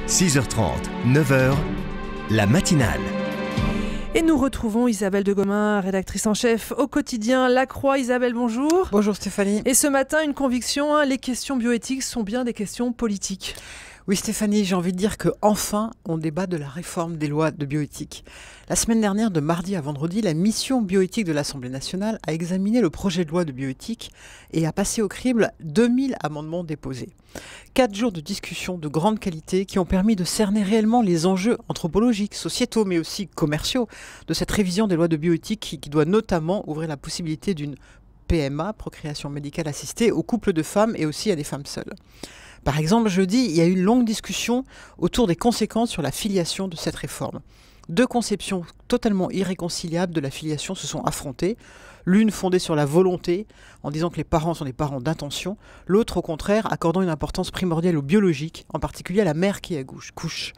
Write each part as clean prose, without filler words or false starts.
6h30, 9h, la matinale. Et nous retrouvons Isabelle de Gomin, rédactrice en chef au quotidien La Croix. Isabelle, bonjour. Bonjour Stéphanie. Et ce matin, une conviction, les questions bioéthiques sont bien des questions politiques. Oui Stéphanie, j'ai envie de dire qu'enfin on débat de la réforme des lois de bioéthique. La semaine dernière, de mardi à vendredi, la mission bioéthique de l'Assemblée nationale a examiné le projet de loi de bioéthique et a passé au crible 2000 amendements déposés. 4 jours de discussion de grande qualité qui ont permis de cerner réellement les enjeux anthropologiques, sociétaux, mais aussi commerciaux de cette révision des lois de bioéthique qui doit notamment ouvrir la possibilité d'une PMA, procréation médicale assistée, aux couples de femmes et aussi à des femmes seules. Par exemple, jeudi, il y a eu une longue discussion autour des conséquences sur la filiation de cette réforme. Deux conceptions totalement irréconciliables de la filiation se sont affrontées. L'une fondée sur la volonté, en disant que les parents sont des parents d'intention. L'autre, au contraire, accordant une importance primordiale au biologique, en particulier à la mère qui accouche.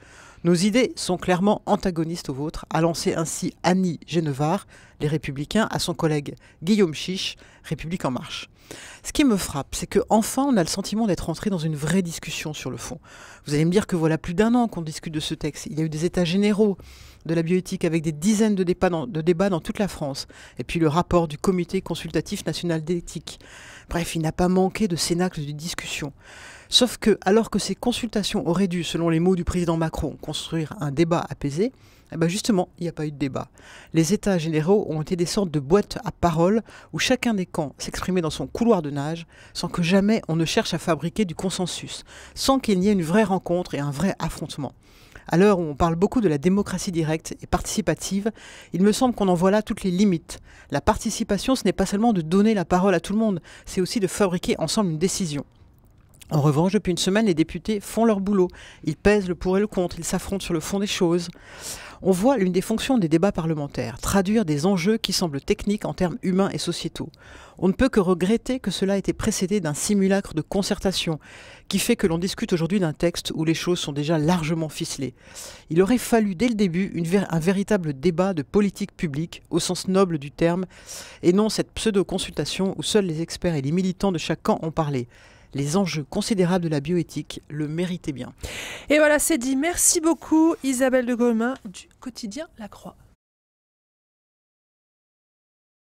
Nos idées sont clairement antagonistes aux vôtres, a lancé ainsi Annie Genevard, les Républicains, à son collègue Guillaume Chiche, République En Marche. Ce qui me frappe, c'est qu'enfin on a le sentiment d'être entré dans une vraie discussion sur le fond. Vous allez me dire que voilà plus d'1 an qu'on discute de ce texte. Il y a eu des états généraux de la bioéthique avec des dizaines de débats dans toute la France. Et puis le rapport du Comité consultatif national d'éthique. Bref, il n'a pas manqué de cénacles de discussion. Sauf que, alors que ces consultations auraient dû, selon les mots du président Macron, construire un débat apaisé, eh ben justement, il n'y a pas eu de débat. Les états généraux ont été des sortes de boîtes à paroles où chacun des camps s'exprimait dans son couloir de nage sans que jamais on ne cherche à fabriquer du consensus, sans qu'il n'y ait une vraie rencontre et un vrai affrontement. À l'heure où on parle beaucoup de la démocratie directe et participative, il me semble qu'on en voit là toutes les limites. La participation, ce n'est pas seulement de donner la parole à tout le monde, c'est aussi de fabriquer ensemble une décision. En revanche, depuis une semaine, les députés font leur boulot. Ils pèsent le pour et le contre, ils s'affrontent sur le fond des choses. On voit l'une des fonctions des débats parlementaires, traduire des enjeux qui semblent techniques en termes humains et sociétaux. On ne peut que regretter que cela ait été précédé d'un simulacre de concertation, qui fait que l'on discute aujourd'hui d'un texte où les choses sont déjà largement ficelées. Il aurait fallu dès le début un véritable débat de politique publique, au sens noble du terme, et non cette pseudo-consultation où seuls les experts et les militants de chaque camp ont parlé. Les enjeux considérables de la bioéthique le méritaient bien. Et voilà, c'est dit. Merci beaucoup Isabelle de Gomin du quotidien La Croix.